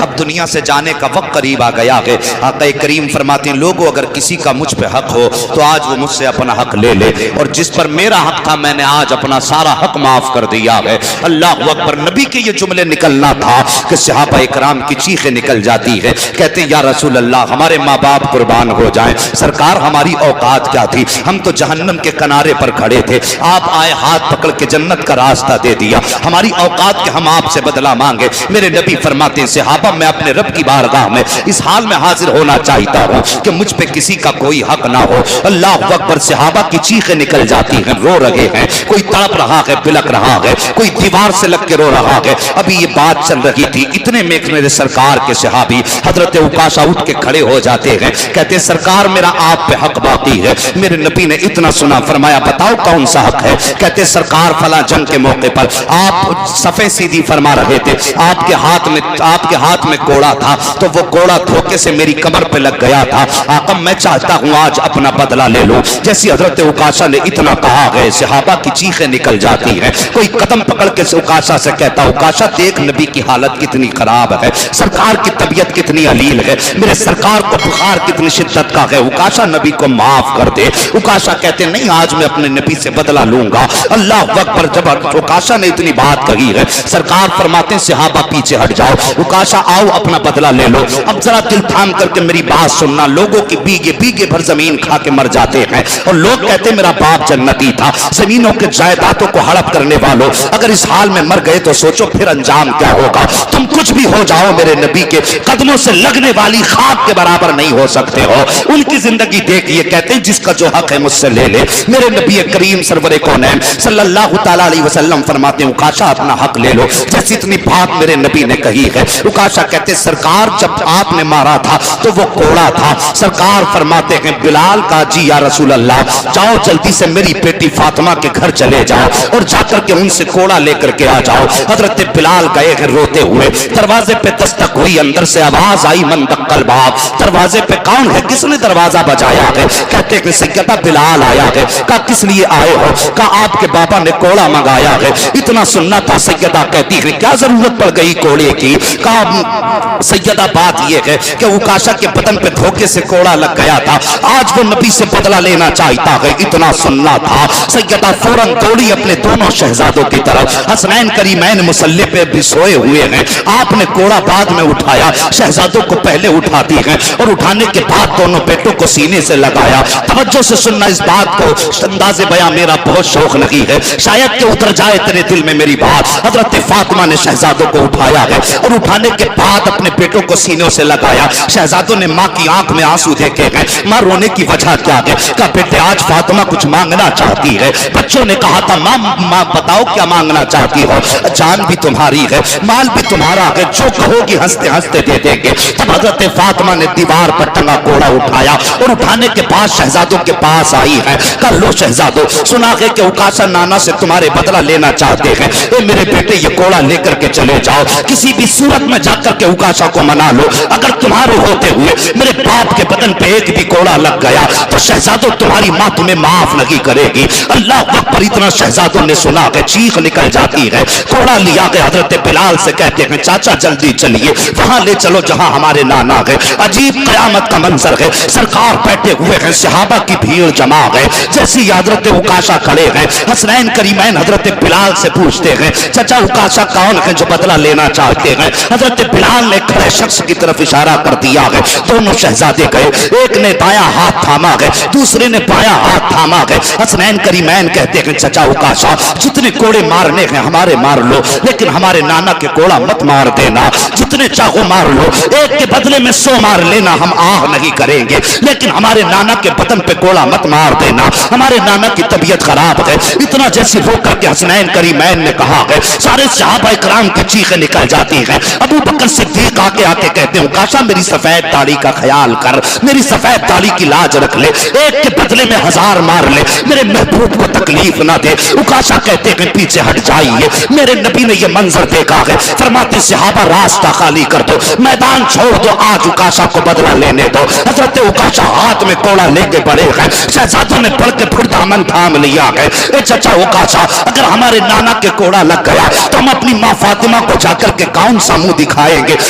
اب دنیا سے جانے کا وقت قریب آ گیا ہے۔ آقا کریم فرماتے ہیں لوگوں اگر کسی کا مجھ پہ حق ہو تو آج وہ مجھ سے اپنا حق لے لے، اور جس پر میرا حق تھا میں نے آج اپنا سارا حق معاف کر دیا ہے۔ اللہ اکبر۔ نبی کے یہ جملے نکلنا تھا کہ صحابہ اکرام کی چیخیں نکل جاتی ہے، کہتے یا رسول اللہ ہمارے ماں باپ قربان ہو جائیں، سرکار ہماری اوقات کیا تھی، ہم تو جہنم کے کنارے پر کھڑے تھے، آپ آئے ہاتھ پکڑ کے جنت کا راستہ دے دیا، ہماری اوقات کے ہم آپ سے بدلہ مانگے۔ میرے نبی فرماتے ہیں صحابہ میں اپنے رب کی بارگاہ میں اس حال میں حاضر ہونا چاہتا ہوں کہ مجھ پہ کسی کا کوئی حق نہ ہو۔ اللہ اکبر۔ صحابہ کی چیخیں نکل جاتی ہیں، رو رہے ہیں، کوئی تڑپ رہا ہے، بلک رہا ہے، کوئی دیوار سے لگ کے رو رہا ہے۔ ابھی یہ بات چل رہی تھی، اتنے میں میرے سرکار کے صحابی حضرت عکاشہ اٹھ کے کھڑے ہو جاتے ہیں، کہتے سرکار میرا آپ پہ حق باقی ہے۔ میرے نبی نے اتنا سنا، فرمایا بتاؤ کون سا حق ہے؟ کہتے سرکار فلاں جنگ کے موقع پر آپ صفے سیدھی فرما رہے تھے، آپ کے ہاتھ میں کوڑا تھا، تو وہ کوڑا دھوکے سے میری کمر پہ لگ گیا تھا، آقا میں چاہتا ہوں آج اپنا بدلہ لے لوں۔ جیسی حضرت عکاشہ نے اتنا کہا گئے صحابہ کی چیخیں نکل جاتی ہیں، کوئی قدم پکڑ کے عکاشہ سے کہتا عکاشہ دیکھ نبی کی حالت کتنی خراب ہے، سرکار کی طبیعت کتنی علیل ہے، میرے سرکار کو بخار کتنی شدت کا ہے، عکاشہ نبی کو معاف کر دے۔ عکاشہ کہتے نہیں آج میں اپنے نبی سے بدلہ لوں گا۔ اللہ اکبر۔ جب عکاشہ نے اتنی بات کہی ہے سرکار فرماتے ہیں صحابہ پیچھے ہٹ جاؤ، عکاشہ آؤ اپنا بدلہ لے لو۔ اب ذرا دل تھام کر کے میری بات سننا، لوگوں کی بیگے بھر زمین کھا کے مر جاتے ہیں اور لوگ کہتے ہیں میرا باپ جنتی تھا، زمینوں کے جائیدادوں کو ہڑپ کرنے والوں اگر اس حال میں مر گئے تو سوچو پھر انجام کیا ہوگا۔ تم کچھ بھی ہو جاؤ میرے نبی کے قدموں سے لگنے والی خاک کے برابر نہیں ہو سکتے ہو۔ ان کی زندگی دیکھیے، کہتے ہیں جس کا جو حق ہے مجھ سے لے لے۔ میرے نبی کریم سرور کونین صلی اللہ تعالی علیہ وسلم فرماتے ہیں عکاشہ اپنا حق لے لو۔ جیسی اتنی بات میرے نبی نے کہی ہے، عکاشہ کہتے سرکار جب آپ نے مارا تھا تو وہ کوڑا تھا، سرکار فرماتے ہیں بلال کا جی یا رسول اللہ جاؤ جلدی سے میری بیٹی فاطمہ کے گھر چلے جاؤ اور جا کر کے ان سے کوڑا لے کر کے آ جاؤ۔ حضرت بلال گئے ہیں روتے ہوئے، دروازے پہ دستک ہوئی، اندر سے آواز آئی من دق الباب، دروازے پہ کون ہے، کس نے دروازہ بجایا ہے؟ کہتے ہیں سیدہ بلال آیا ہے۔ کہا کس لیے آئے ہو؟ کہا آپ کے بابا نے کوڑا منگایا ہے۔ اتنا سننا تھا، سیدہ کہتی ہے کیا ضرورت پڑ گئی کوڑے کی؟ کہا سیدہ بات یہ ہے کہ عکاشہ کے بدن پہ دھوکے سے کوڑا لگ گیا تھا، آج وہ نبی سے بدلہ لینا چاہتا ہے۔ اتنا سننا تھا، سیدہ فوراً دوڑی اپنے دونوں شہزادوں کی طرف، حسنین کریمین مصلی پہ بھی سوئے ہوئے ہیں، آپ نے کوڑا بعد میں اٹھایا، شہزادوں کو پہلے اٹھاتی ہیں اور اٹھانے کے بعد دونوں بیٹوں کو سینے سے لگایا۔ توجہ سے سننا اس بات کو، انداز بیان میرا بہت شوق نہیں ہے، شاید کہ اتر جائے تیرے دل میں میری بات۔ حضرت فاطمہ نے شہزادوں کو اٹھایا ہے اور اٹھانے کے بعد اپنے بیٹوں کو سینوں سے لگایا۔ شہزادوں نے ماں کی آنکھ میں آنسو دیکھے ہیں، ماں رونے کی وجہ کیا ہے؟ کہا بیٹے آج فاطمہ کچھ مانگنا چاہتی ہے۔ بچوں نے کہا تھا ماں بتاؤ کیا مانگنا چاہتی ہو؟ جان بھی تمہاری ہے، مال بھی تمہارا ہے، جو کہو گی ہنستے ہنستے دے دیں گے۔ تب حضرت فاطمہ نے دیوار پر ٹنگا کوڑا اٹھایا اور اٹھانے کے بعد شہزادوں کے پاس آئی ہے۔ کہا لو شہزادوں، سنا ہے کہ عکاشہ نانا سے تمہارے بدلہ لینا چاہتے ہیں، اے میرے بیٹے یہ کوڑا لے کر کے چلے جاؤ، کسی بھی صورت میں جا کر کے عکاشہ کو منا لو، اگر تمہارے ہوتے ہوئے میرے باپ کے بدن پہ ایک بھی کوڑا لگ گیا تو شہزادوں تمہاری ماں تمہیں معاف نہیں کرے گی۔ اللہ اکبر۔ اتنا شہزادوں نے سنا کہ چیخ نکل جاتی ہے، کوڑا لیا گیا، حضرت بلال سے کہتے ہیں چاچا جلدی چلیے وہاں لے چلو جہاں ہمارے نانا ہے۔ عجیب قیامت کا منظر ہے، سرکار بیٹھے ہوئے ہیں، صحابہ کی بھیڑ جمع ہے، جیسی حضرت عکاشہ کھڑے ہیں، حسنین کریمین حضرت بلال سے پوچھتے ہیں چچا عکاشہ کون ہے جو بدلہ لینا چاہتے ہیں؟ حضرت بلال نے کھڑے شخص کی طرف اشارہ کر دیا ہے، دونوں شہزادے گئے، ایک نے دایاں ہاتھ تھاما ہے، دوسرے نے بایاں ہاتھ تھاما ہے۔ حسنین کریمین کہتے ہیں چچا عکاشہ جتنے کوڑے مارنے ہیں ہمارے مار لو، لیکن ہمارے نانا کے کوڑا مت مار دینا، جتنے چاہو مار لو، ایک کے بدلے میں 100 مار لینا، ہم آہ نہیں کریں گے، لیکن ہمارے نانا کے بدن پہ کوڑا مت مار دینا، ہمارے نانا کی طبیعت خراب ہے۔ اتنا جیسی رو کر کے حسنین کریمین نے کہا ہے، سارے صحابہ اکرام کی چیخیں نکل جاتی ہیں۔ ابو بکر صدیق آ کے کہتے ہیں عکاشہ میری سفید داڑھی کا خیال کر، میری سفید داڑھی کی لاج رکھ لے، ایک کے بدلے میں 1000 مار لے، میرے محبوب کو تکلیف نہ دے۔ عکاشہ کہتے ہیں پیچھے ہٹ جائیے، میرے نبی نے یہ منظر دیکھا ہے، فرماتے صحابہ راستہ خالی کر دو، میدان چھوڑ دو، آج عکاشہ کو بدلہ لینے دو۔ حضرت عکاشہ ہاتھ میں کوڑا لے کے بڑے ہیں، شہزادوں نے پڑھ کے پھر دامن تھام لیا ہے۔ اے چچا عکاشہ اگر ہمارے نانا کے کوڑا لگ گیا تو ہم اپنی ماں فاطمہ کو جا کر کے کون سا منہ دکھائیں گے؟